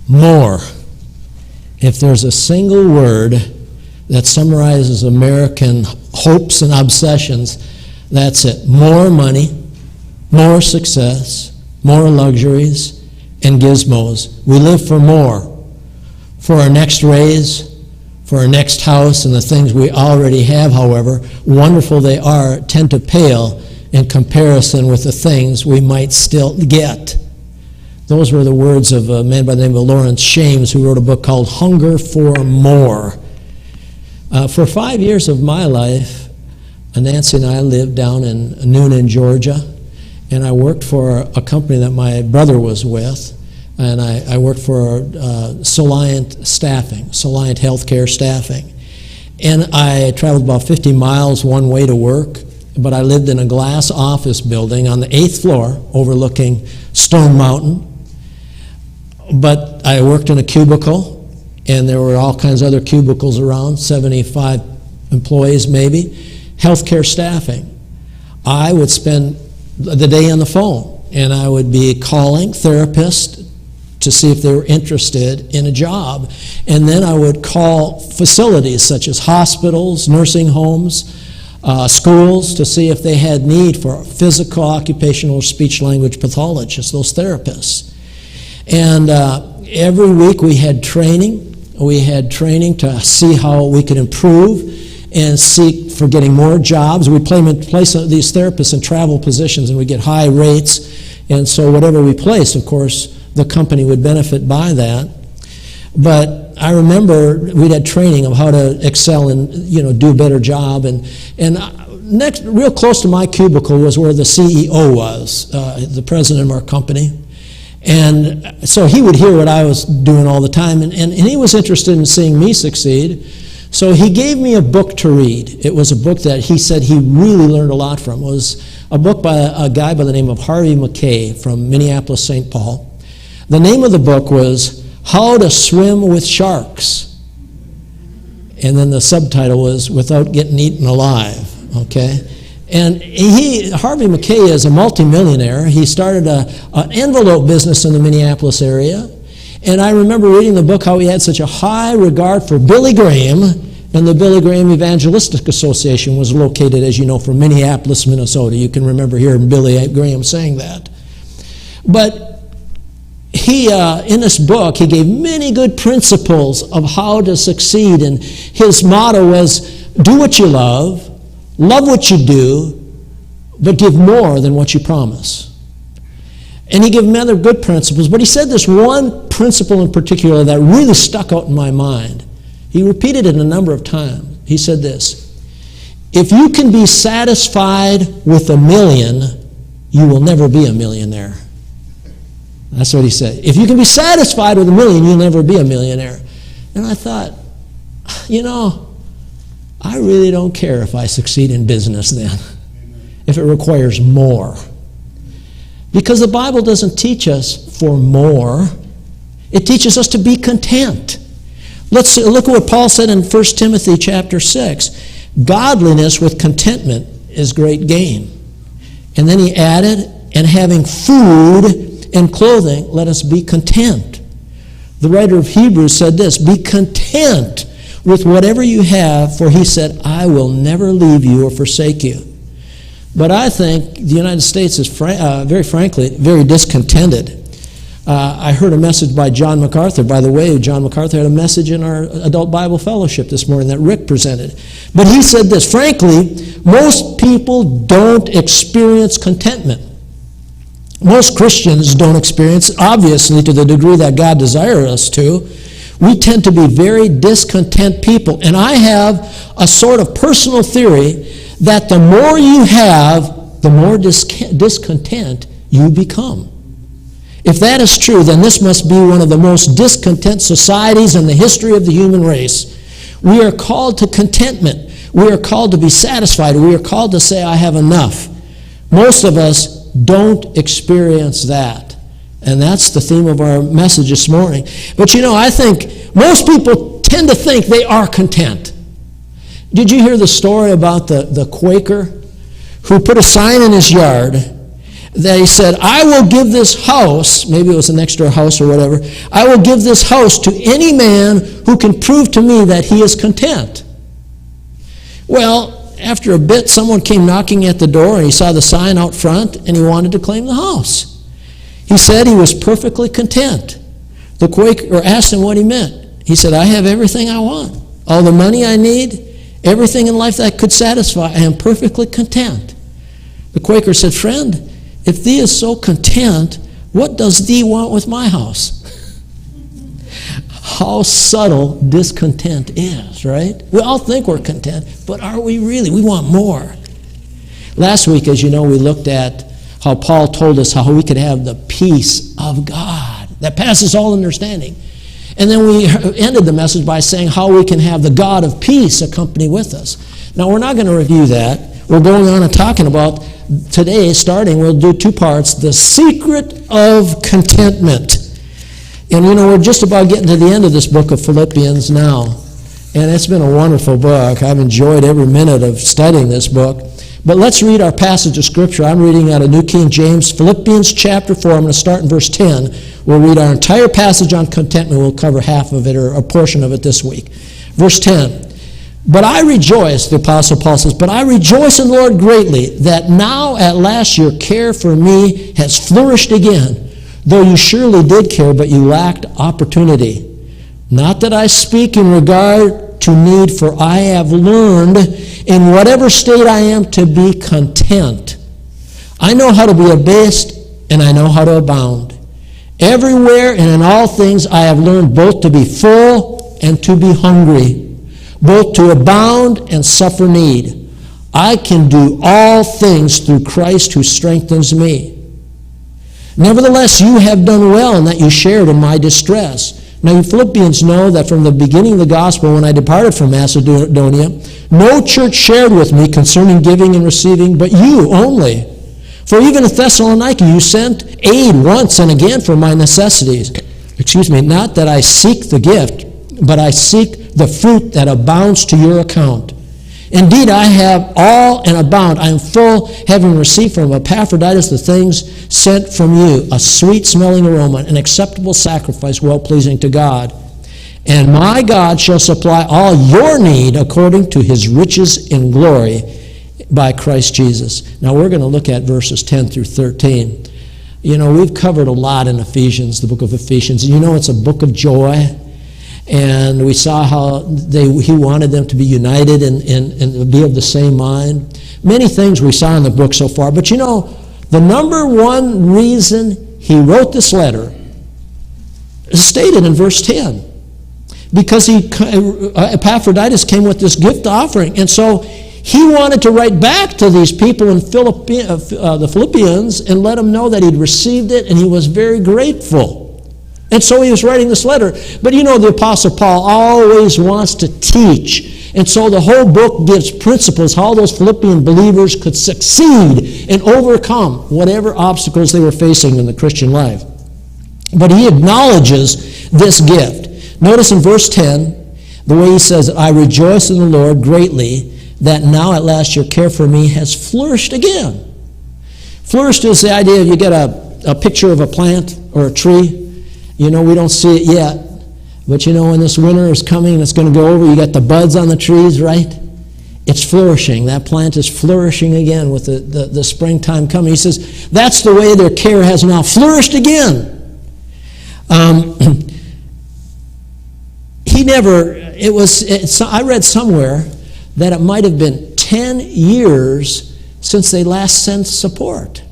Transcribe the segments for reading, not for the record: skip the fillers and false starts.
More. If there's a single word that summarizes American hopes and obsessions, that's it. More money, more success, more luxuries, and gizmos. We live for more. For our next raise, for our next house, and the things we already have, however, wonderful they are, tend to pale in comparison with the things we might still get. Those were the words of a man by the name of Lawrence Shames, who wrote a book called Hunger for More. For 5 years of my life, Nancy and I lived down in Noonan, Georgia, and I worked for a company that my brother was with, and I worked for Soliant Staffing, Soliant Healthcare Staffing. And I traveled about 50 miles one way to work, but I lived in a glass office building on the 8th floor overlooking Stone Mountain. But I worked in a cubicle, and there were all kinds of other cubicles around, 75 employees maybe. Healthcare staffing. I would spend the day on the phone, and I would be calling therapists to see if they were interested in a job. And then I would call facilities such as hospitals, nursing homes, schools, to see if they had need for physical, occupational, or speech-language pathologists, those therapists. And every week we had training. We had training to see how we could improve and seek for getting more jobs. We place these therapists in travel positions, and we get high rates. And so whatever we placed, of course, the company would benefit by that. But I remember we'd had training of how to excel and do a better job. And next, real close to my cubicle was where the CEO was, the president of our company. And so he would hear what I was doing all the time, and he was interested in seeing me succeed. So he gave me a book to read. It was a book that he said he really learned a lot from. It was a book by a guy by the name of Harvey McKay from Minneapolis, St. Paul. The name of the book was How to Swim with Sharks. And then the subtitle was Without Getting Eaten Alive, okay? And Harvey McKay is a multimillionaire. He started an envelope business in the Minneapolis area. And I remember reading the book how he had such a high regard for Billy Graham, and the Billy Graham Evangelistic Association was located, as you know, from Minneapolis, Minnesota. You can remember hearing Billy Graham saying that. But he, in this book, he gave many good principles of how to succeed. And his motto was, do what you love what you do, but give more than what you promise. And he gave many other good principles, but he said this one principle in particular that really stuck out in my mind. He repeated it a number of times. He said this: if you can be satisfied with $1 million, you will never be a millionaire. That's what he said. If you can be satisfied with $1 million, you'll never be a millionaire. And I thought, I really don't care if I succeed in business then, if it requires more. Because the Bible doesn't teach us for more. It teaches us to be content. Let's look at what Paul said in 1 Timothy chapter 6. Godliness with contentment is great gain. And then he added, and having food and clothing, let us be content. The writer of Hebrews said this, be content with whatever you have, for he said, I will never leave you or forsake you. But I think the United States is, very frankly, very discontented. I heard a message by John MacArthur. By the way, John MacArthur had a message in our Adult Bible Fellowship this morning that Rick presented. But he said this, frankly, most people don't experience contentment. Most Christians don't experience, obviously, to the degree that God desires us to. We tend to be very discontent people. And I have a sort of personal theory that the more you have, the more discontent you become. If that is true, then this must be one of the most discontent societies in the history of the human race. We are called to contentment. We are called to be satisfied. We are called to say, I have enough. Most of us don't experience that. And that's the theme of our message this morning. But I think most people tend to think they are content. Did you hear the story about the Quaker who put a sign in his yard that he said, I will give this house, maybe it was an extra house or whatever, I will give this house to any man who can prove to me that he is content. Well, after a bit, someone came knocking at the door, and he saw the sign out front, and he wanted to claim the house. He said he was perfectly content. The Quaker asked him what he meant. He said, I have everything I want. All the money I need, everything in life that could satisfy, I am perfectly content. The Quaker said, friend, if thee is so content, what does thee want with my house? How subtle discontent is, right? We all think we're content, but are we really? We want more. Last week, as you know, we looked at how Paul told us how we could have the peace of God that passes all understanding. And then we ended the message by saying how we can have the God of peace accompany with us. Now, we're not going to review that. We're going on and talking about today, starting, we'll do two parts, the secret of contentment. And you know, we're just about getting to the end of this book of Philippians now. And it's been a wonderful book. I've enjoyed every minute of studying this book. But let's read our passage of Scripture. I'm reading out of New King James, Philippians chapter 4. I'm going to start in verse 10. We'll read our entire passage on contentment. We'll cover half of it or a portion of it this week. Verse 10. But I rejoice, the Apostle Paul says, but I rejoice in the Lord greatly that now at last your care for me has flourished again, though you surely did care, but you lacked opportunity. Not that I speak in regard to need, for I have learned in whatever state I am to be content. I know how to be abased, and I know how to abound. Everywhere and in all things I have learned both to be full and to be hungry, both to abound and suffer need. I can do all things through Christ who strengthens me. Nevertheless, you have done well in that you shared in my distress. Now, you Philippians know that from the beginning of the gospel, when I departed from Macedonia, no church shared with me concerning giving and receiving, but you only. For even in Thessalonica you sent aid once and again for my necessities. Not that I seek the gift, but I seek the fruit that abounds to your account. Indeed, I have all and abound. I am full, having received from Epaphroditus the things sent from you, a sweet-smelling aroma, an acceptable sacrifice, well-pleasing to God. And my God shall supply all your need according to his riches in glory by Christ Jesus. Now, we're going to look at verses 10 through 13. You know, we've covered a lot in Ephesians, the book of Ephesians. You know, it's a book of joy. And we saw how he wanted them to be united and be of the same mind. Many things we saw in the book so far. But you know, the number one reason he wrote this letter is stated in verse 10. Because Epaphroditus came with this gift offering. And so he wanted to write back to these people in the Philippians and let them know that he'd received it and he was very grateful. And so he was writing this letter. But you know, the Apostle Paul always wants to teach. And so the whole book gives principles how those Philippian believers could succeed and overcome whatever obstacles they were facing in the Christian life. But he acknowledges this gift. Notice in verse 10, the way he says, I rejoice in the Lord greatly that now at last your care for me has flourished again. Flourished is the idea of you get a picture of a plant or a tree. You know, we don't see it yet. But you know, when this winter is coming and it's going to go over, you got the buds on the trees, right? It's flourishing. That plant is flourishing again with the springtime coming. He says, that's the way their care has now flourished again. I read somewhere that it might have been 10 years since they last sent support.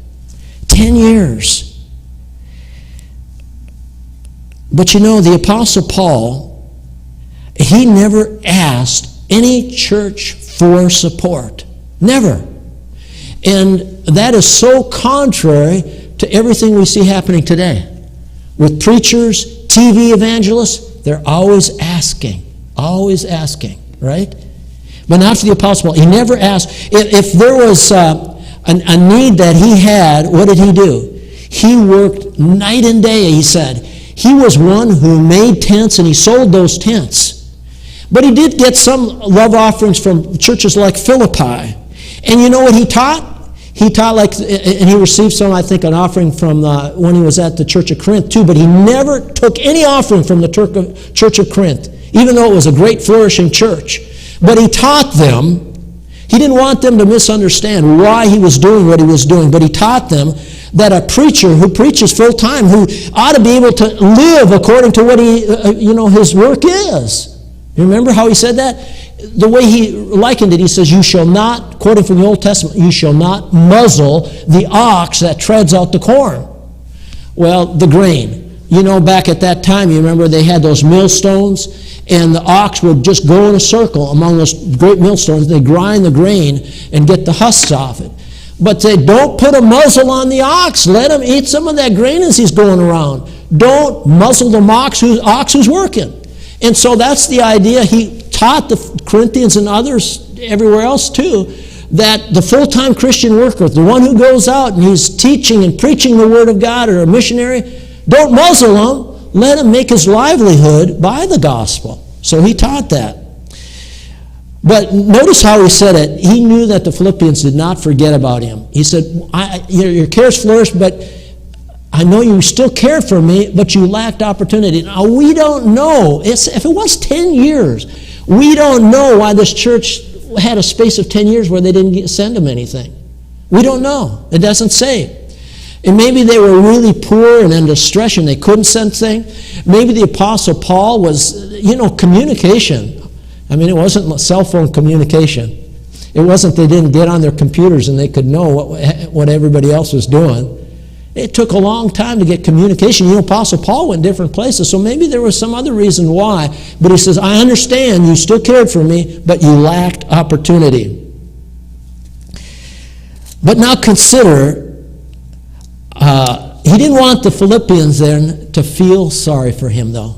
10 years. But you know, the Apostle Paul, he never asked any church for support. Never. And that is so contrary to everything we see happening today. With preachers, TV evangelists, they're always asking, right? But not for the Apostle Paul. He never asked. If there was a need that he had, what did he do? He worked night and day, he said. He was one who made tents and he sold those tents. But he did get some love offerings from churches like Philippi. And you know what he taught? He taught and he received some, I think, an offering from when he was at the Church of Corinth too, but he never took any offering from the Church of Corinth, even though it was a great flourishing church. But he taught them. He didn't want them to misunderstand why he was doing what he was doing, but he taught them that a preacher who preaches full time, who ought to be able to live according to what his work is. You remember how he said that? The way he likened it, he says, you shall not, quoting from the Old Testament, you shall not muzzle the ox that treads out the corn. Well, the grain. Back at that time, you remember they had those millstones, and the ox would just go in a circle among those great millstones. They grind the grain and get the husks off it. But they don't put a muzzle on the ox. Let him eat some of that grain as he's going around. Don't muzzle the ox who's working. And so that's the idea. He taught the Corinthians and others everywhere else too, that the full-time Christian worker, the one who goes out and he's teaching and preaching the Word of God, or a missionary, don't muzzle him. Let him make his livelihood by the gospel. So he taught that. But notice how he said it. He knew that the Philippians did not forget about him. He said, your cares flourished, but I know you still cared for me, but you lacked opportunity. Now, we don't know. If it was 10 years, we don't know why this church had a space of 10 years where they didn't send him anything. We don't know. It doesn't say. And maybe they were really poor and in distress and they couldn't send things. Maybe the Apostle Paul was, communication. I mean, it wasn't cell phone communication. It wasn't they didn't get on their computers and they could know what everybody else was doing. It took a long time to get communication. Apostle Paul went different places, so maybe there was some other reason why. But he says, I understand you still cared for me, but you lacked opportunity. But now consider, he didn't want the Philippians then to feel sorry for him, though.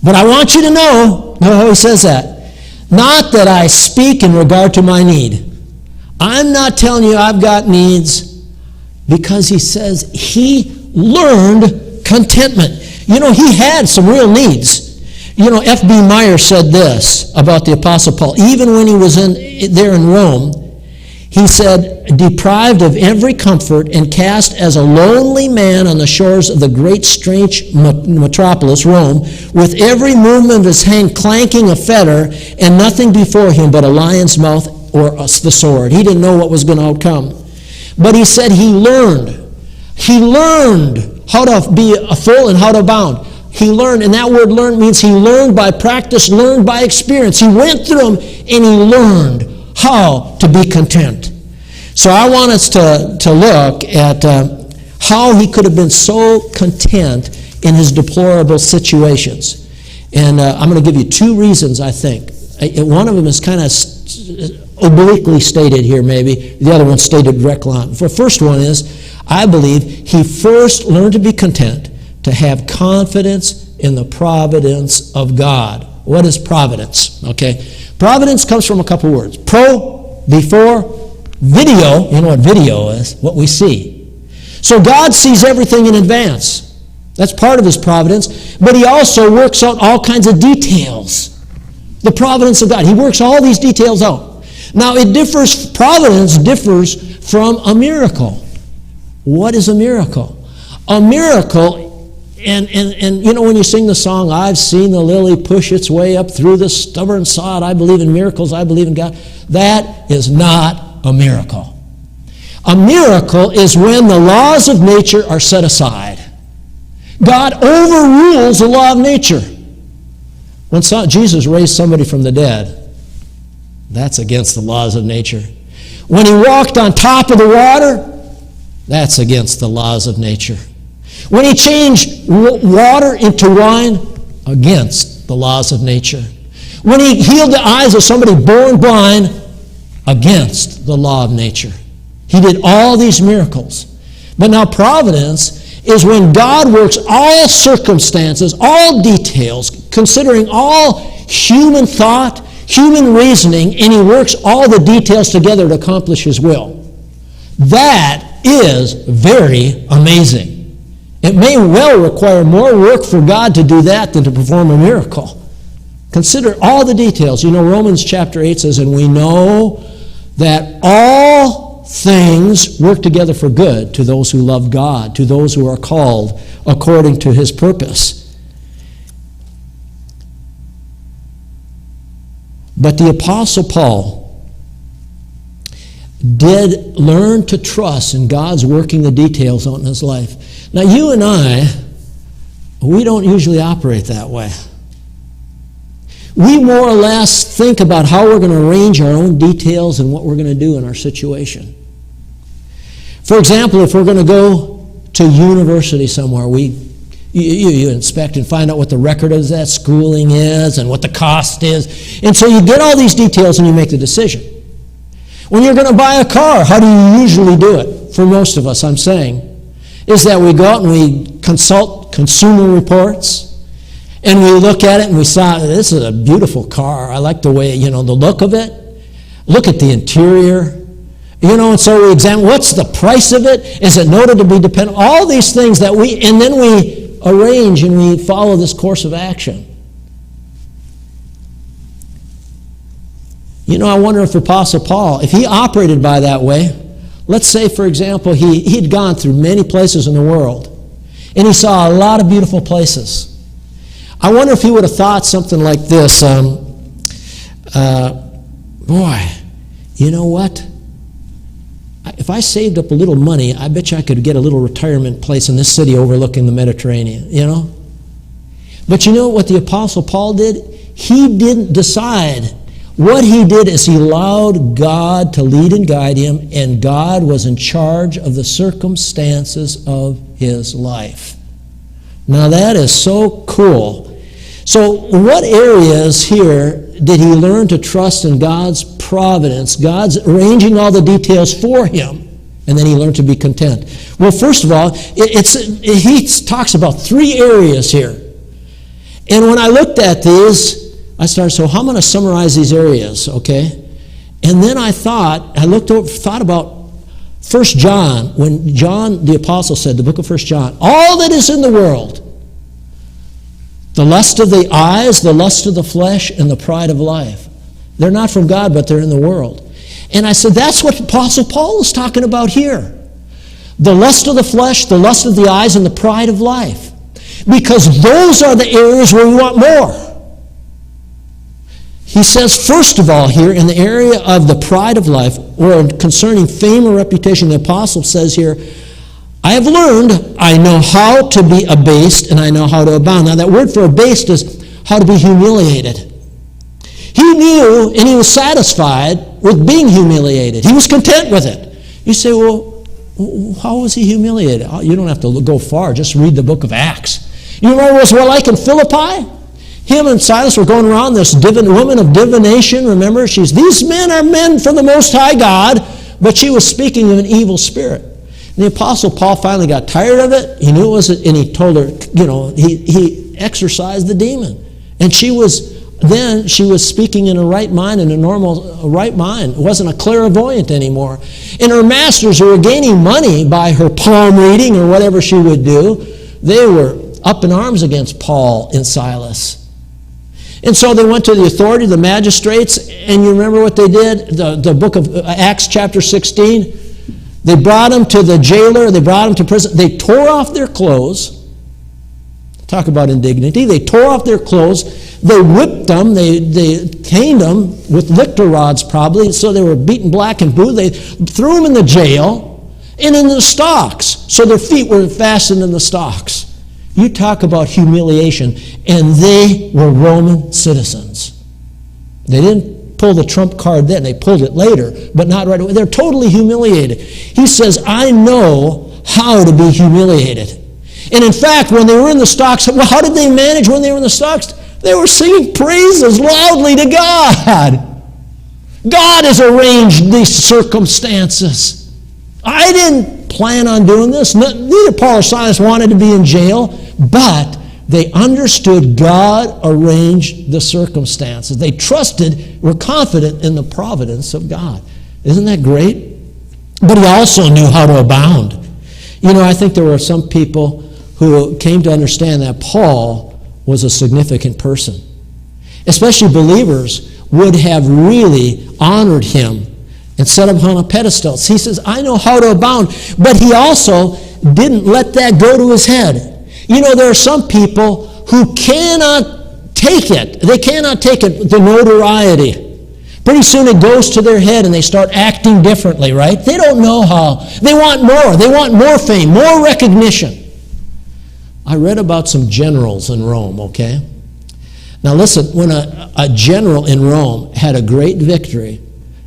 But I want you to know how he says that. Not that I speak in regard to my need. I'm not telling you I've got needs, because he says he learned contentment. He had some real needs. F.B. Meyer said this about the Apostle Paul. Even when he was there in Rome, he said, deprived of every comfort and cast as a lonely man on the shores of the great strange metropolis, Rome, with every movement of his hand clanking a fetter and nothing before him but a lion's mouth or the sword. He didn't know what was going to come. But he said he learned. He learned how to be full and how to abound. He learned, and that word learn means he learned by practice, learned by experience. He went through them and he learned how to be content. So I want us to look at how he could have been so content in his deplorable situations. And I'm going to give you two reasons, I think. One of them is kind of obliquely stated here, maybe. The other one stated directly on. The first one is, I believe he first learned to be content, to have confidence in the providence of God. What is providence? Okay. Providence comes from a couple words. Pro, before, video. You know what video is? What we see. So God sees everything in advance. That's part of his providence. But he also works out all kinds of details. The providence of God. He works all these details out. Now providence differs from a miracle. What is a miracle? A miracle, and when you sing the song, I've seen the lily push its way up through the stubborn sod, I believe in miracles, I believe in God. That is not a miracle. A miracle is when the laws of nature are set aside. God overrules the law of nature. When Jesus raised somebody from the dead, that's against the laws of nature. When he walked on top of the water, that's against the laws of nature. When he changed water into wine, against the laws of nature. When he healed the eyes of somebody born blind, against the law of nature. He did all these miracles. But now providence is when God works all circumstances, all details, considering all human thought, human reasoning, and he works all the details together to accomplish his will. That is very amazing. It may well require more work for God to do that than to perform a miracle. Consider all the details. Romans chapter 8 says, and we know that all things work together for good to those who love God, to those who are called according to his purpose. But the Apostle Paul did learn to trust in God's working the details on his life. Now, you and I, we don't usually operate that way. We more or less think about how we're going to arrange our own details and what we're going to do in our situation. For example, if we're going to go to university somewhere, you inspect and find out what the record of that schooling is and what the cost is. And so you get all these details and you make the decision. When you're going to buy a car, how do you usually do it? For most of us, I'm saying, is that we go out and we consult consumer reports. And we look at it and we saw, this is a beautiful car. I like the way, the look of it. Look at the interior. And so we examine, what's the price of it? Is it noted to be dependent? All these things that and then we arrange and we follow this course of action. I wonder if Apostle Paul, if he operated by that way, let's say, for example, he'd gone through many places in the world, and he saw a lot of beautiful places. I wonder if he would have thought something like this, boy, you know what? If I saved up a little money, I bet you I could get a little retirement place in this city overlooking the Mediterranean, But you know what the Apostle Paul did? He didn't decide. What he did is he allowed God to lead and guide him, and God was in charge of the circumstances of his life. Now that is so cool. So what areas here did he learn to trust in God's providence, God's arranging all the details for him, and then he learned to be content? Well, first of all, he talks about 3 areas here. And when I looked at these, I started, so how am I going to summarize these areas, okay? And then I thought about 1 John, when John the Apostle said, the book of 1 John, all that is in the world, the lust of the eyes, the lust of the flesh, and the pride of life. They're not from God, but they're in the world. And I said, that's what Apostle Paul is talking about here. The lust of the flesh, the lust of the eyes, and the pride of life. Because those are the areas where we want more. He says, first of all here, in the area of the pride of life, or concerning fame or reputation, the Apostle says here, I have learned, I know how to be abased, and I know how to abound. Now that word for abased is how to be humiliated. He knew, and he was satisfied with being humiliated. He was content with it. You say, well, how was he humiliated? You don't have to go far. Just read the book of Acts. You remember what it was like in Philippi? Him and Silas were going around, this woman of divination, remember? These men are men from the Most High God, but she was speaking of an evil spirit. And the Apostle Paul finally got tired of it. He knew it was, and he told her, he exorcised the demon. And she was speaking in a right mind, in a normal right mind. It wasn't a clairvoyant anymore. And her masters, who were gaining money by her palm reading or whatever she would do, they were up in arms against Paul and Silas. And so they went to the authority, the magistrates, and you remember what they did? The book of Acts chapter 16. They brought him to the jailer. They brought him to prison. They tore off their clothes. Talk about indignity. They tore off their clothes. They whipped them. They caned them with lictor rods probably, so they were beaten black and blue. They threw them in the jail and in the stocks, so their feet were fastened in the stocks. You talk about humiliation. And they were Roman citizens. They didn't pull the trump card then. They pulled it later, but not right away. They're totally humiliated. He says, I know how to be humiliated. And in fact, when they were in the stocks, well, how did they manage when they were in the stocks? They were singing praises loudly to God. God has arranged these circumstances. I didn't plan on doing this. Neither Paul or Silas wanted to be in jail, but they understood God arranged the circumstances. They trusted, were confident in the providence of God. Isn't that great? But he also knew how to abound. I think there were some people who came to understand that Paul was a significant person. Especially believers would have really honored him and set him on a pedestal. He says, I know how to abound. But he also didn't let that go to his head. You know, there are some people who cannot take it. They cannot take it, the notoriety. Pretty soon it goes to their head and they start acting differently, right? They don't know how. They want more. They want more fame, more recognition. I read about some generals in Rome, okay? Now listen, when a general in Rome had a great victory,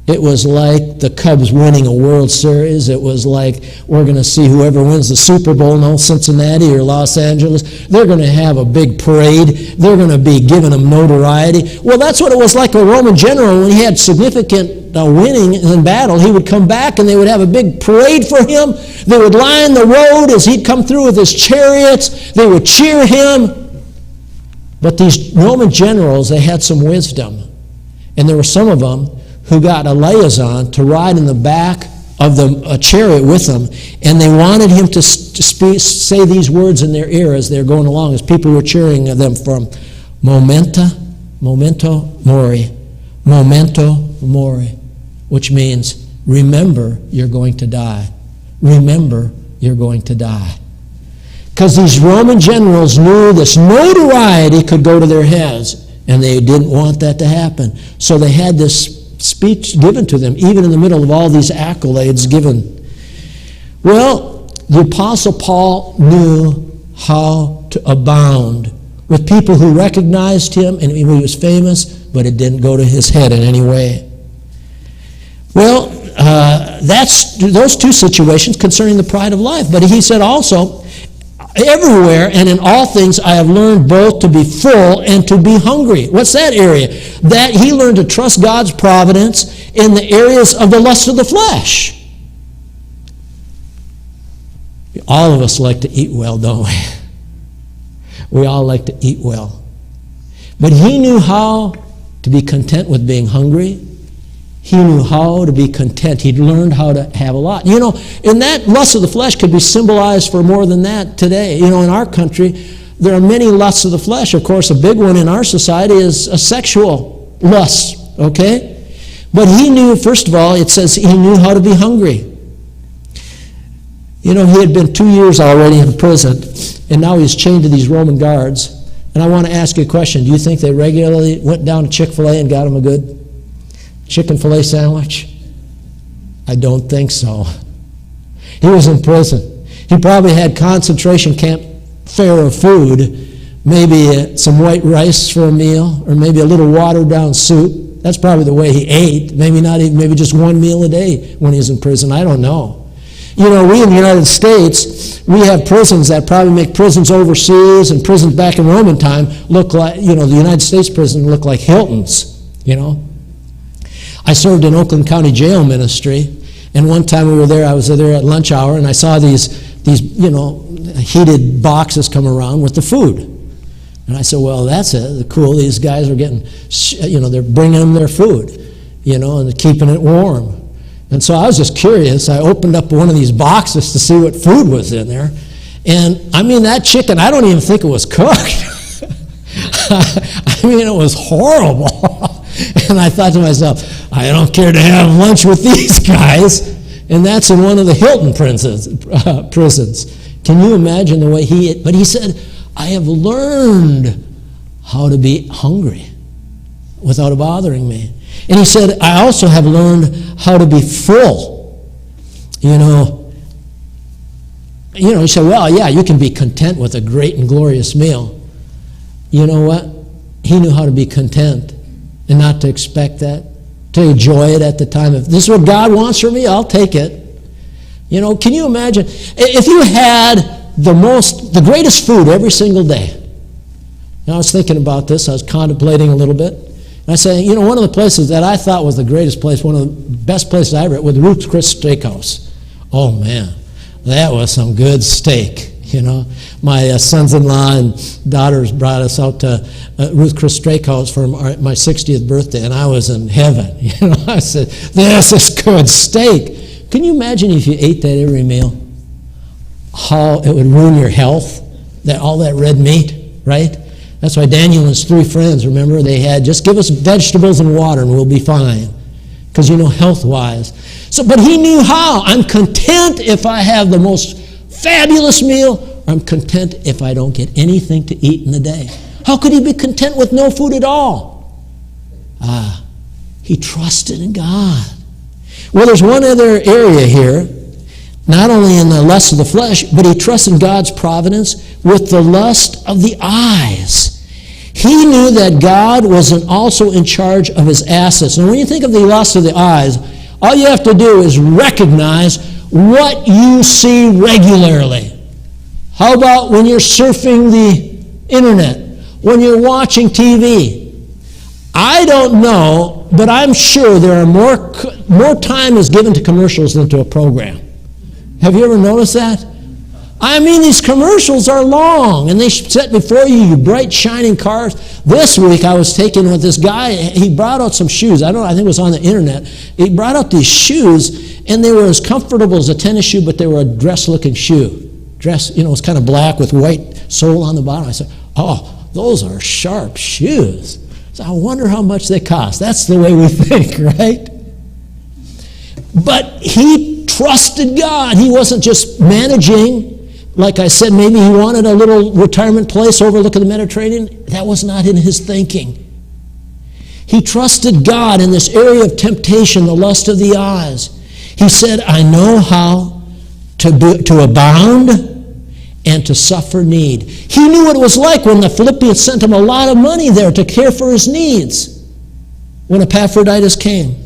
it was like the Cubs winning a World Series. It was like we're going to see whoever wins the Super Bowl, no, Cincinnati or Los Angeles. They're going to have a big parade. They're going to be giving them notoriety. Well, that's what it was like a Roman general. When he had significant winning in battle, he would come back and they would have a big parade for him. They would line the road as he'd come through with his chariots. They would cheer him. But these Roman generals, they had some wisdom. And there were some of them who got a liaison to ride in the back of a chariot with them, and they wanted him to say these words in their ear as they're going along, as people were cheering them from memento mori, which means remember you're going to die. Remember you're going to die. Because these Roman generals knew this notoriety could go to their heads, and they didn't want that to happen. So they had this speech given to them, even in the middle of all these accolades given. Well, the Apostle Paul knew how to abound with people who recognized him and he was famous, but it didn't go to his head in any way. Well, that's those two situations concerning the pride of life. But he said also, everywhere and in all things I have learned both to be full and to be hungry. What's that area? That he learned to trust God's providence in the areas of the lust of the flesh. All of us like to eat well, don't we? We all like to eat well. But he knew how to be content with being hungry. He knew how to be content. He'd learned how to have a lot. You know, and that lust of the flesh could be symbolized for more than that today. You know, in our country, there are many lusts of the flesh. Of course, a big one in our society is a sexual lust, okay? But he knew, first of all, it says he knew how to be hungry. You know, he had been 2 years already in prison, and now he's chained to these Roman guards. And I want to ask you a question. Do you think they regularly went down to Chick-fil-A and got him a good chicken filet sandwich? I don't think so. He was in prison. He probably had concentration camp fare of food, maybe some white rice for a meal, or maybe a little watered down soup. That's probably the way he ate. Maybe not even, maybe just one meal a day when he was in prison. I don't know. You know, we in the United States, we have prisons that probably make prisons overseas and prisons back in Roman time look like, you know, the United States prison look like Hilton's, you know. I served in Oakland County Jail Ministry, and one time we were there, I was there at lunch hour, and I saw these you know, heated boxes come around with the food. And I said, well, that's it. Cool, these guys are getting, you know, they're bringing them their food, you know, and they're keeping it warm. And so I was just curious. I opened up one of these boxes to see what food was in there. And, I mean, that chicken, I don't even think it was cooked. I mean, it was horrible. And I thought to myself, I don't care to have lunch with these guys. And that's in one of the Hilton prisons. Can you imagine the way he ate? But he said, I have learned how to be hungry without it bothering me. And he said, I also have learned how to be full. You know, he said, well, yeah, you can be content with a great and glorious meal. You know what? He knew how to be content and not to expect that, to enjoy it at the time. If this is what God wants from me, I'll take it. You know, can you imagine if you had the greatest food every single day? Now, I was thinking about this. I was contemplating a little bit. And I said, you know, one of the places that I thought was the greatest place, one of the best places I ever ate, was Ruth's Chris Steakhouse. Oh, man, that was some good steak, you know. My sons-in-law and daughters brought us out to Ruth's Chris Steakhouse for my 60th birthday, and I was in heaven. You know, I said, this is good steak. Can you imagine if you ate that every meal? How it would ruin your health, all that red meat, right? That's why Daniel and his 3 friends, remember, they had, just give us vegetables and water and we'll be fine. because health-wise. So, but he knew how. I'm content if I have the most fabulous meal, or I'm content if I don't get anything to eat in the day. How could he be content with no food at all? He trusted in God. Well, there's one other area here, not only in the lust of the flesh, but he trusted in God's providence with the lust of the eyes. He knew that God was also in charge of his assets. And when you think of the lust of the eyes, all you have to do is recognize what you see regularly. How about when you're surfing the internet, when you're watching TV? I don't know, but I'm sure there are more time is given to commercials than to a program. Have you ever noticed that? I mean, these commercials are long, and they set before you bright, shining cars. This week, I was taken with this guy. He brought out some shoes. I think it was on the internet. He brought out these shoes, and they were as comfortable as a tennis shoe, but they were a dress-looking shoe. It was kind of black with white sole on the bottom. I said, oh, those are sharp shoes. So I wonder how much they cost. That's the way we think, right? But he trusted God. He wasn't just managing. Like I said, maybe he wanted a little retirement place overlooking the Mediterranean. That was not in his thinking. He trusted God in this area of temptation, the lust of the eyes. He said, I know how to abound and to suffer need. He knew what it was like when the Philippians sent him a lot of money there to care for his needs when Epaphroditus came.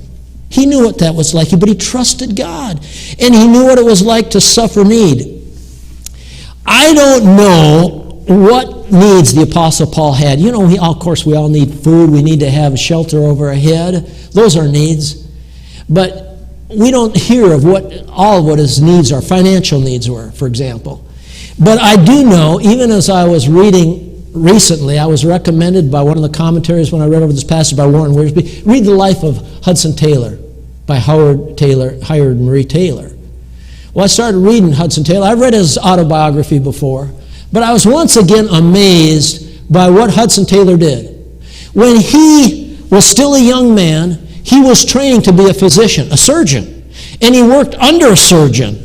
He knew what that was like, but he trusted God. And he knew what it was like to suffer need. I don't know what needs the Apostle Paul had. Of course, we all need food. We need to have a shelter over our head. Those are needs. But we don't hear of all of what his needs are. Financial needs were, for example. But I do know, even as I was reading recently, I was recommended by one of the commentaries when I read over this passage by Warren Wiersbe, read the life of Hudson Taylor by Howard Marie Taylor. Well, I started reading Hudson Taylor. I've read his autobiography before, but I was once again amazed by what Hudson Taylor did. When he was still a young man, he was training to be a physician, a surgeon, and he worked under a surgeon.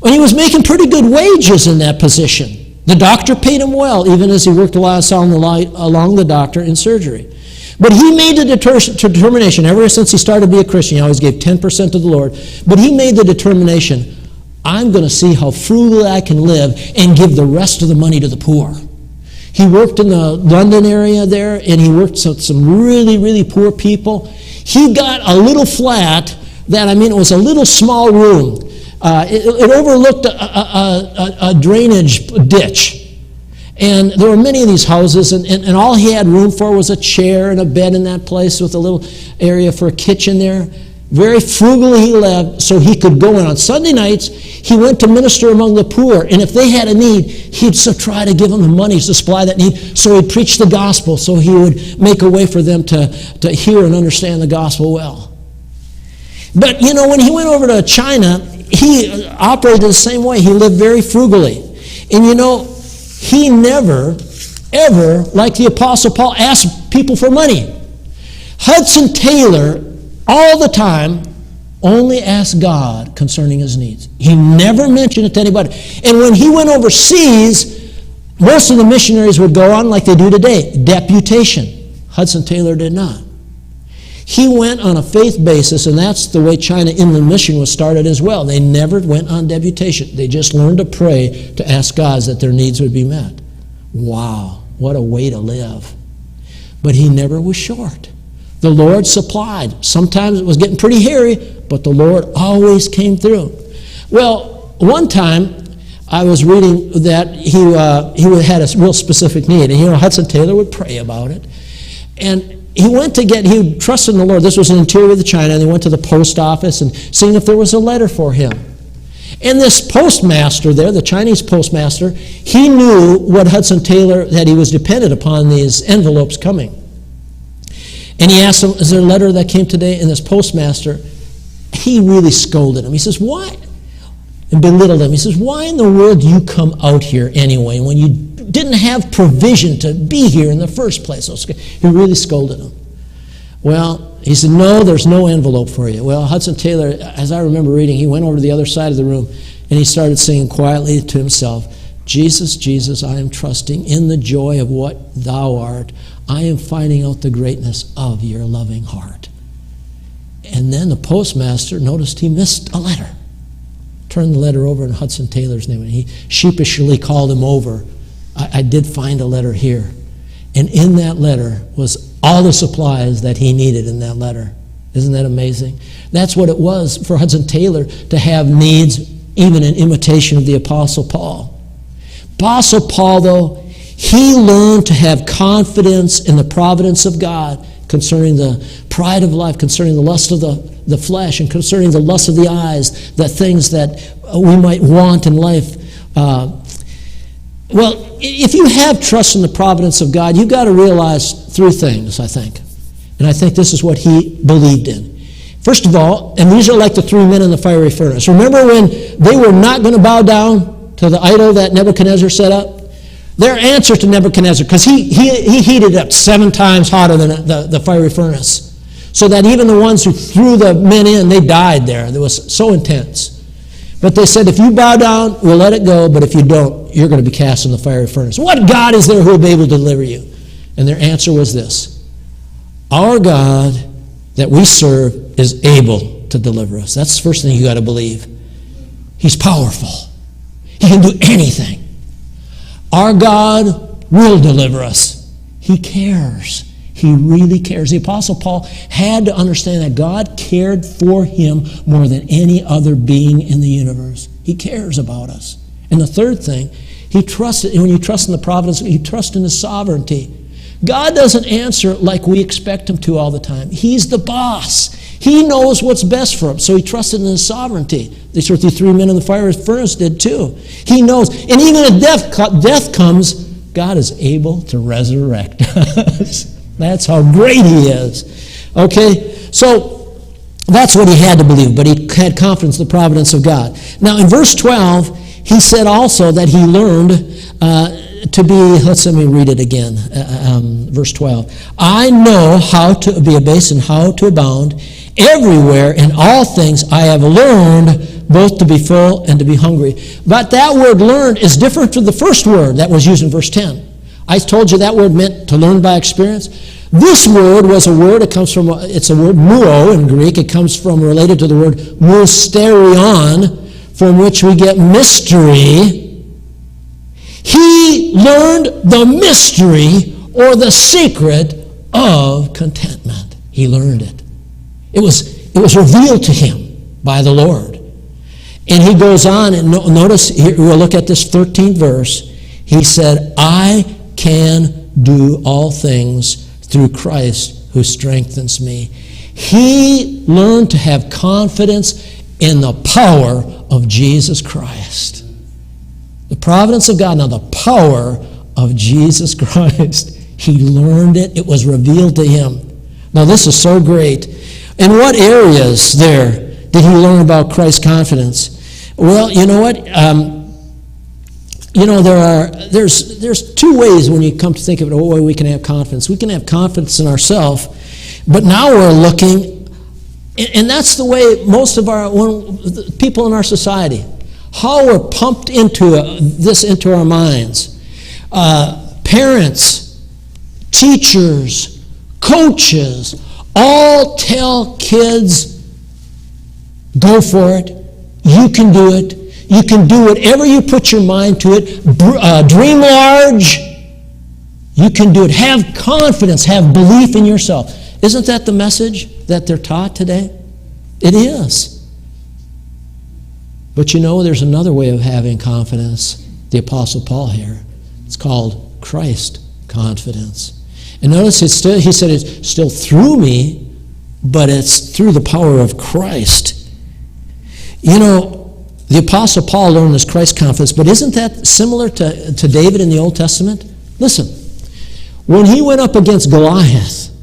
When he was making pretty good wages in that position. The doctor paid him well, even as he worked along the doctor in surgery. But he made the determination, ever since he started to be a Christian, he always gave 10% to the Lord, but he made the determination, I'm going to see how frugally I can live and give the rest of the money to the poor. He worked in the London area there, and he worked with some really, really poor people. He got a little flat it was a little small room. It overlooked a drainage ditch. And there were many of these houses, and all he had room for was a chair and a bed in that place with a little area for a kitchen there. Very frugally he lived so he could go in. On Sunday nights, he went to minister among the poor, and if they had a need, he'd try to give them the money to supply that need, so he'd preach the gospel, so he would make a way for them to hear and understand the gospel well. But, when he went over to China, he operated the same way. He lived very frugally. And he never, ever, like the Apostle Paul, asked people for money. Hudson Taylor, all the time, only asked God concerning his needs. He never mentioned it to anybody. And when he went overseas, most of the missionaries would go on like they do today, deputation. Hudson Taylor did not. He went on a faith basis, and that's the way China Inland Mission was started as well. They never went on deputation. They just learned to pray to ask God that their needs would be met. Wow, what a way to live. But he never was short. The Lord supplied. Sometimes it was getting pretty hairy, but the Lord always came through. Well, one time I was reading that he had a real specific need, and Hudson Taylor would pray about it. And he trusted in the Lord. This was in the interior of China, and he went to the post office and seeing if there was a letter for him. And this postmaster there, the Chinese postmaster, he knew what Hudson Taylor, that he was dependent upon these envelopes coming. And he asked him, is there a letter that came today? And this postmaster, he really scolded him. He says, why? And belittled him. He says, why in the world do you come out here anyway when you didn't have provision to be here in the first place? He really scolded him. Well, he said, no, there's no envelope for you. Well, Hudson Taylor, as I remember reading, he went over to the other side of the room and he started singing quietly to himself, Jesus, Jesus, I am trusting in the joy of what thou art. I am finding out the greatness of your loving heart. And then the postmaster noticed he missed a letter. Turned the letter over in Hudson Taylor's name, and he sheepishly called him over. I did find a letter here. And in that letter was all the supplies that he needed in that letter. Isn't that amazing? That's what it was for Hudson Taylor to have needs, even in imitation of the Apostle Paul. Apostle Paul, though, he learned to have confidence in the providence of God concerning the pride of life, concerning the lust of the flesh, and concerning the lust of the eyes, the things that we might want in life. Well, if you have trust in the providence of God, you've got to realize three things, I think. And I think this is what he believed in. First of all, and these are like the three men in the fiery furnace. Remember when they were not going to bow down to the idol that Nebuchadnezzar set up? Their answer to Nebuchadnezzar, because he heated it up 7 times hotter than the fiery furnace, so that even the ones who threw the men in, they died there. It was so intense. But they said, if you bow down, we'll let it go, but if you don't, you're going to be cast in the fiery furnace. What God is there who will be able to deliver you? And their answer was this: our God that we serve is able to deliver us. That's the first thing you got to believe. He's powerful. He can do anything. Our God will deliver us. He cares. He really cares. The Apostle Paul had to understand that God cared for him more than any other being in the universe. He cares about us. And the third thing, he trusted, and when you trust in the providence, you trust in his sovereignty. God doesn't answer like we expect him to all the time. He's the boss. He knows what's best for him, so he trusted in his sovereignty. That's what the 3 men in the fiery furnace did too. He knows. And even if death comes, God is able to resurrect us. That's how great he is. Okay? So that's what he had to believe, but he had confidence in the providence of God. Now in verse 12, he said also that he learned to be, let me read it again, verse 12. I know how to be abased and how to abound. Everywhere in all things I have learned both to be full and to be hungry. But that word learned is different from the first word that was used in verse 10. I told you that word meant to learn by experience. This word was a word, it's a word muo in Greek. It comes from, related to the word mysterion, from which we get mystery. He learned the mystery or the secret of contentment. He learned it. It was revealed to him by the Lord. And he goes on, and notice, here, we'll look at this 13th verse. He said, I can do all things through Christ who strengthens me. He learned to have confidence in the power of Jesus Christ. The providence of God, now the power of Jesus Christ. He learned it. It was revealed to him. Now this is so great. In what areas there did he learn about Christ's confidence? Well, you know what? There's 2 ways when you come to think of it, what way we can have confidence. We can have confidence in ourselves, but now we're looking, and that's the way most of the people in our society, how we're pumped into our minds. Parents, teachers, coaches, all tell kids, go for it, you can do it, you can do whatever you put your mind to it, dream large, you can do it, have confidence, have belief in yourself. Isn't that the message that they're taught today? It is. But you know, there's another way of having confidence, the Apostle Paul here. It's called Christ confidence. And notice he said it's still through me, but it's through the power of Christ. You know, the Apostle Paul learned this Christ confidence, but isn't that similar to David in the Old Testament? Listen, when he went up against Goliath,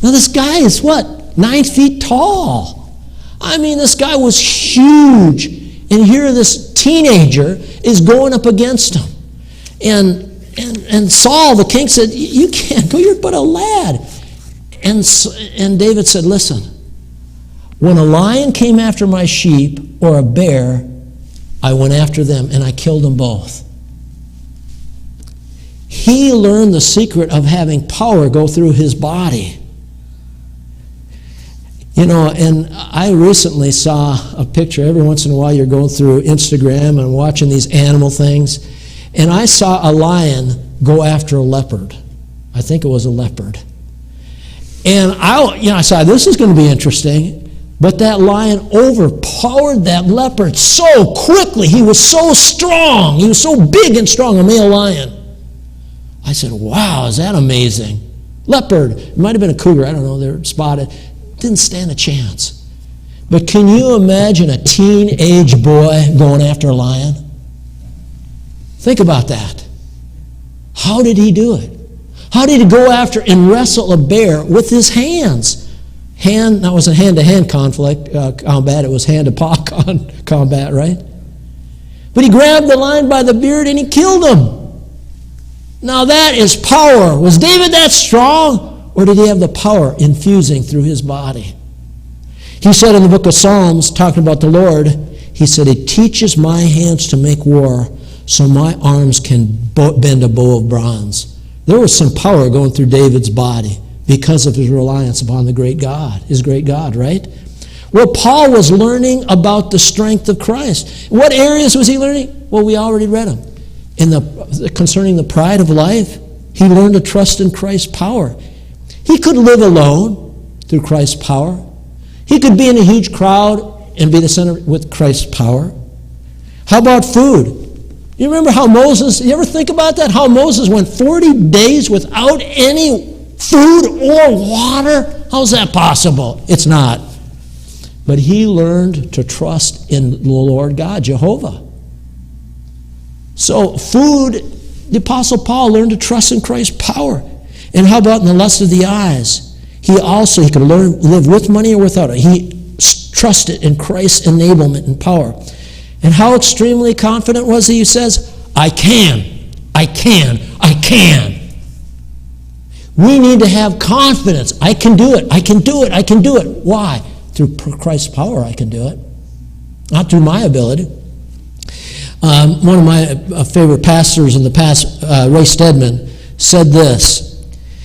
now this guy is what? 9 feet tall. I mean, this guy was huge. And here this teenager is going up against him. And Saul, the king, said, you can't go, you're but a lad. And David said, listen, when a lion came after my sheep or a bear, I went after them and I killed them both. He learned the secret of having power go through his body. You know, and I recently saw a picture. Every once in a while you're going through Instagram and watching these animal things, and I saw a lion go after a leopard. I think it was a leopard. And I saw, this is going to be interesting. But that lion overpowered that leopard so quickly. He was so strong. He was so big and strong, a male lion. I said, wow, is that amazing? Leopard. It might have been a cougar. I don't know. They're spotted. Didn't stand a chance. But can you imagine a teenage boy going after a lion? Think about that. How did he do it? How did he go after and wrestle a bear with his hands? That wasn't hand-to-hand combat, it was hand-to-paw combat, right? But he grabbed the lion by the beard and he killed him. Now that is power. Was David that strong? Or did he have the power infusing through his body? He said in the book of Psalms, talking about the Lord, he said, "He teaches my hands to make war, so my arms can bend a bow of bronze." There was some power going through David's body because of his reliance upon the great God, his great God, right? Well, Paul was learning about the strength of Christ. What areas was he learning? Well, we already read them. Concerning the pride of life, he learned to trust in Christ's power. He could live alone through Christ's power. He could be in a huge crowd and be the center with Christ's power. How about food? You remember how Moses, you ever think about that? How Moses went 40 days without any food or water? How's that possible? It's not. But he learned to trust in the Lord God, Jehovah. So food, the Apostle Paul learned to trust in Christ's power. And how about in the lust of the eyes? He could live with money or without it. He trusted in Christ's enablement and power. And how extremely confident was he? He says, I can. We need to have confidence. I can do it. Why? Through Christ's power I can do it. Not through my ability. One of my favorite pastors in the past, Ray Stedman, said this.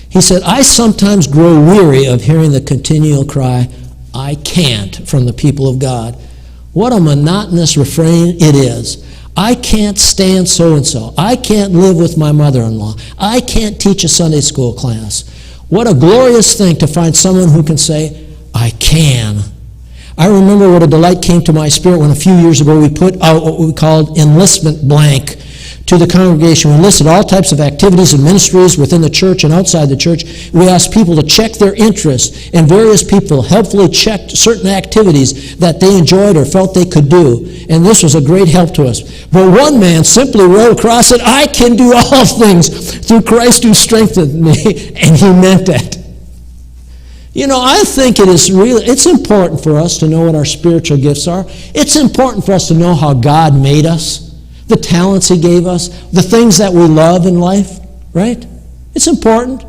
He said, I sometimes grow weary of hearing the continual cry, I can't, from the people of God. What a monotonous refrain it is. I can't stand so-and-so. I can't live with my mother-in-law. I can't teach a Sunday school class. What a glorious thing to find someone who can say, I can. I remember what a delight came to my spirit when a few years ago we put out what we called enlistment blank to the congregation. We listed all types of activities and ministries within the church and outside the church. We asked people to check their interests, and various people helpfully checked certain activities that they enjoyed or felt they could do. And this was a great help to us. But one man simply wrote across it, I can do all things through Christ who strengthened me, and he meant that. You know, I think it's important for us to know what our spiritual gifts are. It's important for us to know how God made us, the talents he gave us, the things that we love in life, right? It's important.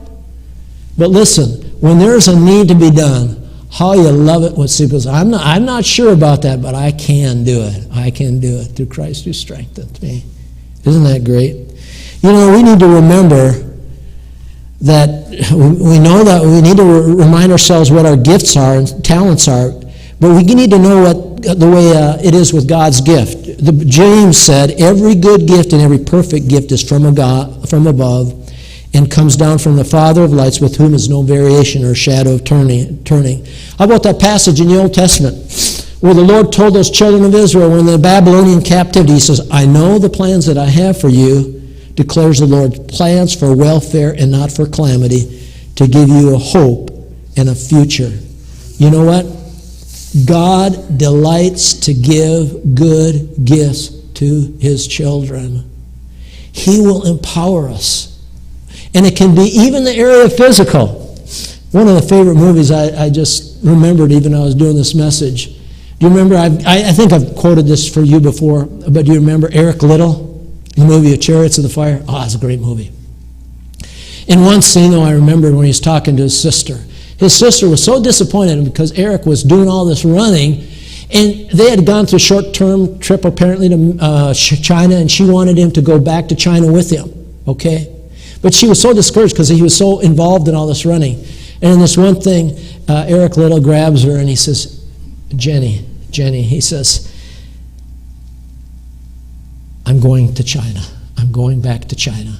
But listen, when there's a need to be done, how you love it when people say, I'm not sure about that, but I can do it. I can do it through Christ who strengthened me. Isn't that great? You know, we need to remember that we know that we need to remind ourselves what our gifts are and talents are, but we need to know what the way it is with God's gift. James said, every good gift and every perfect gift is from above and comes down from the Father of lights, with whom is no variation or shadow of turning. How about that passage in the Old Testament where the Lord told those children of Israel when in the Babylonian captivity, he says, I know the plans that I have for you, declares the Lord, plans for welfare and not for calamity, to give you a hope and a future. You know what? God delights to give good gifts to his children. He will empower us. And it can be even the area of physical. One of the favorite movies I just remembered even when I was doing this message. Do you remember, I think I've quoted this for you before, but do you remember Eric Liddell? The movie of Chariots of the Fire? Oh, it's a great movie. In one scene, though, I remember when he was talking to his sister, His sister was so disappointed because Eric was doing all this running, and they had gone through a short-term trip apparently to China, and she wanted him to go back to China with him, okay? But she was so discouraged because he was so involved in all this running. And in this one thing, Eric Little grabs her and he says, Jenny, he says, I'm going to China. I'm going back to China.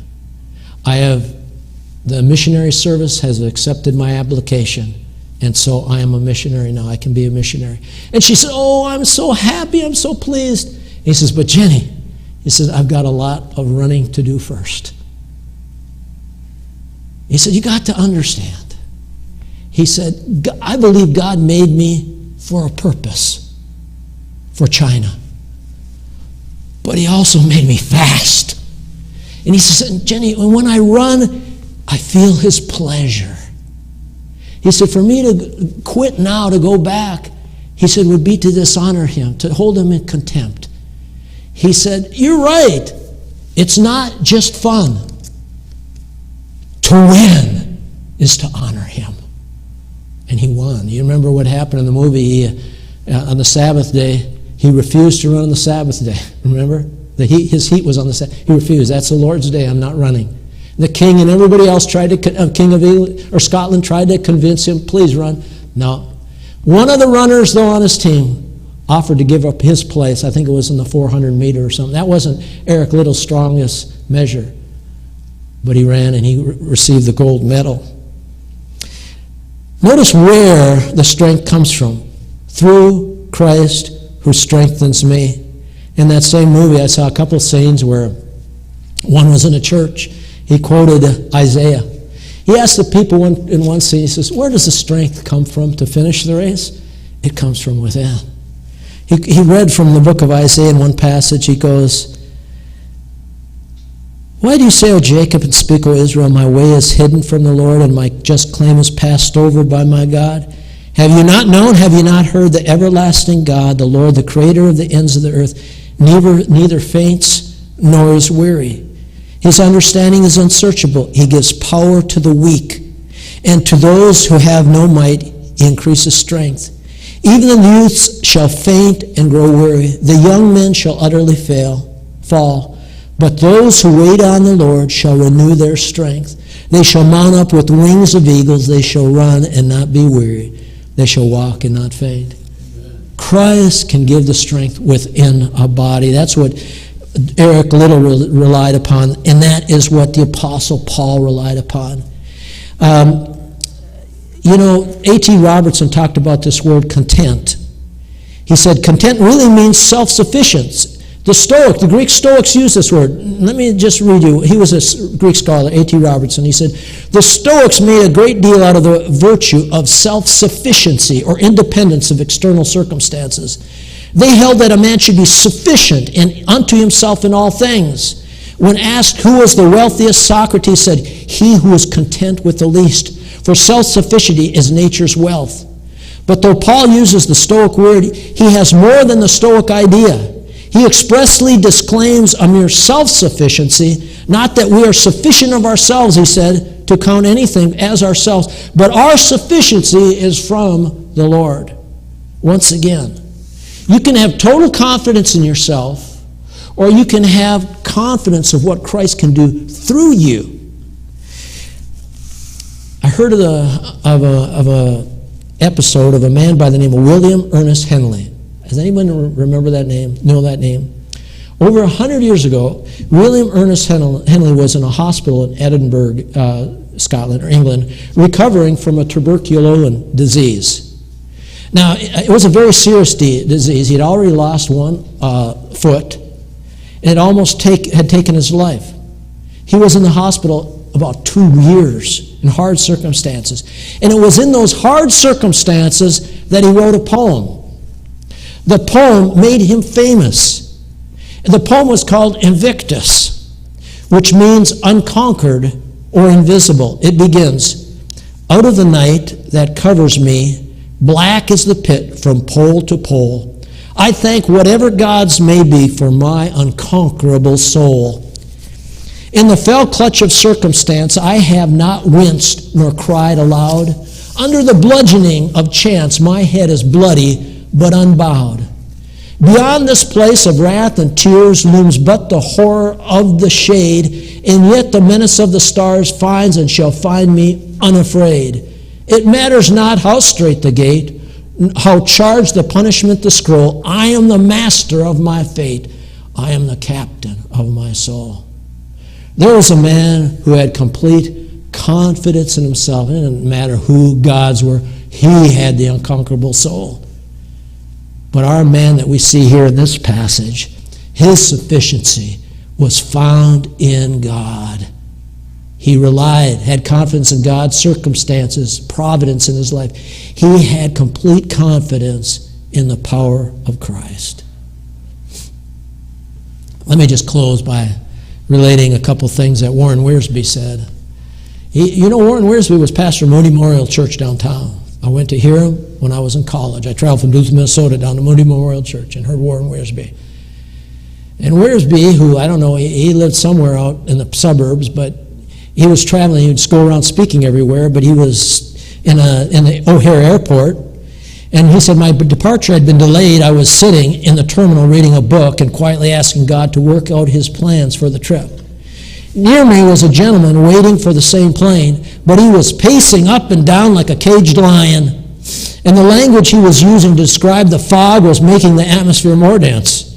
The missionary service has accepted my application, and so I am a missionary now. I can be a missionary. And she said, oh, I'm so happy. I'm so pleased. And he says, but Jenny, he says, I've got a lot of running to do first. He said, you got to understand. He said, I believe God made me for a purpose, for China. But he also made me fast. And he says, Jenny, when I run, I feel his pleasure. He said, for me to quit now, to go back, he said, would be to dishonor him, to hold him in contempt. He said, you're right. It's not just fun. To win is to honor him. And he won. You remember what happened in the movie? On the Sabbath day, he refused to run on the Sabbath day. Remember? His heat was on the Sabbath. He refused. That's the Lord's day. I'm not running. The king and everybody else king of England or Scotland tried to convince him, please run. No. One of the runners, though, on his team offered to give up his place. I think it was in the 400 meter or something. That wasn't Eric Little's strongest measure. But he ran and he received the gold medal. Notice where the strength comes from. Through Christ who strengthens me. In that same movie, I saw a couple of scenes where one was in a church. He quoted Isaiah. He asked the people in one scene, he says, where does the strength come from to finish the race? It comes from within. He read from the book of Isaiah in one passage. He goes, why do you say, O Jacob, and speak, O Israel, my way is hidden from the Lord, and my just claim is passed over by my God? Have you not known, have you not heard, the everlasting God, the Lord, the creator of the ends of the earth, neither faints nor is weary? His understanding is unsearchable. He gives power to the weak, and to those who have no might, he increases strength. Even the youths shall faint and grow weary. The young men shall utterly fall. But those who wait on the Lord shall renew their strength. They shall mount up with wings of eagles. They shall run and not be weary. They shall walk and not faint. Amen. Christ can give the strength within a body. That's what Eric Little relied upon, and that is what the Apostle Paul relied upon. A.T. Robertson talked about this word content. He said, content really means self-sufficiency. The Greek Stoics used this word. Let me just read you. He was a Greek scholar, A.T. Robertson. He said, the Stoics made a great deal out of the virtue of self-sufficiency or independence of external circumstances. They held that a man should be sufficient unto himself in all things. When asked who was the wealthiest, Socrates said, he who is content with the least. For self-sufficiency is nature's wealth. But though Paul uses the Stoic word, he has more than the Stoic idea. He expressly disclaims a mere self-sufficiency, not that we are sufficient of ourselves, he said, to count anything as ourselves, but our sufficiency is from the Lord. Once again, you can have total confidence in yourself, or you can have confidence of what Christ can do through you. I heard of a episode of a man by the name of William Ernest Henley. Does anyone remember that name, know that name? Over 100 years ago, William Ernest Henley was in a hospital in Edinburgh, Scotland, or England, recovering from a tuberculosis disease. Now, it was a very serious disease. He'd already lost one foot, and it almost had taken his life. He was in the hospital about 2 years in hard circumstances. And it was in those hard circumstances that he wrote a poem. The poem made him famous. The poem was called Invictus, which means unconquered or invisible. It begins, out of the night that covers me, black is the pit from pole to pole. I thank whatever gods may be for my unconquerable soul. In the fell clutch of circumstance, I have not winced nor cried aloud. Under the bludgeoning of chance, my head is bloody but unbowed. Beyond this place of wrath and tears looms but the horror of the shade, and yet the menace of the stars finds and shall find me unafraid. It matters not how strait the gate, how charged the punishment the scroll. I am the master of my fate. I am the captain of my soul. There was a man who had complete confidence in himself. It didn't matter who gods were. He had the unconquerable soul. But our man that we see here in this passage, his sufficiency was found in God. He relied, had confidence in God's circumstances, providence in his life. He had complete confidence in the power of Christ. Let me just close by relating a couple things that Warren Wiersbe said. Warren Wiersbe was pastor of Moody Memorial Church downtown. I went to hear him when I was in college. I traveled from Duluth, Minnesota down to Moody Memorial Church and heard Warren Wiersbe. And Wiersbe, who, I don't know, he lived somewhere out in the suburbs, but he was traveling. He would just go around speaking everywhere, but he was in the O'Hare Airport. And he said, my departure had been delayed. I was sitting in the terminal reading a book and quietly asking God to work out his plans for the trip. Near me was a gentleman waiting for the same plane, but he was pacing up and down like a caged lion. And the language he was using to describe the fog was making the atmosphere more dense.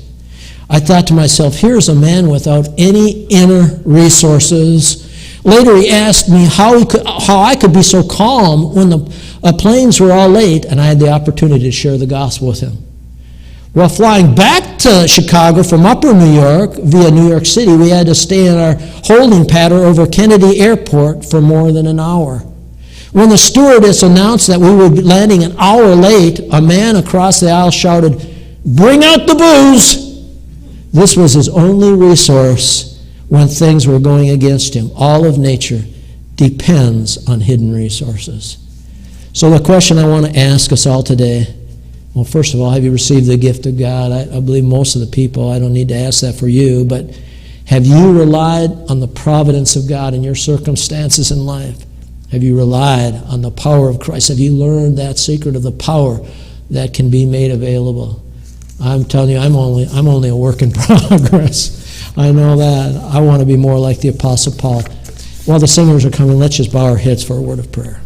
I thought to myself, here's a man without any inner resources. Later he asked me how I could be so calm when the planes were all late, and I had the opportunity to share the gospel with him. While flying back to Chicago from upper New York via New York City, we had to stay in our holding pattern over Kennedy Airport for more than an hour. When the stewardess announced that we would be landing an hour late, a man across the aisle shouted, "Bring out the booze!" This was his only resource when things were going against him. All of nature depends on hidden resources. So the question I want to ask us all today, well, first of all, have you received the gift of God? I believe most of the people, I don't need to ask that for you, but have you relied on the providence of God in your circumstances in life? Have you relied on the power of Christ? Have you learned that secret of the power that can be made available? I'm telling you, I'm only a work in progress. I know that. I want to be more like the Apostle Paul. While the singers are coming, let's just bow our heads for a word of prayer.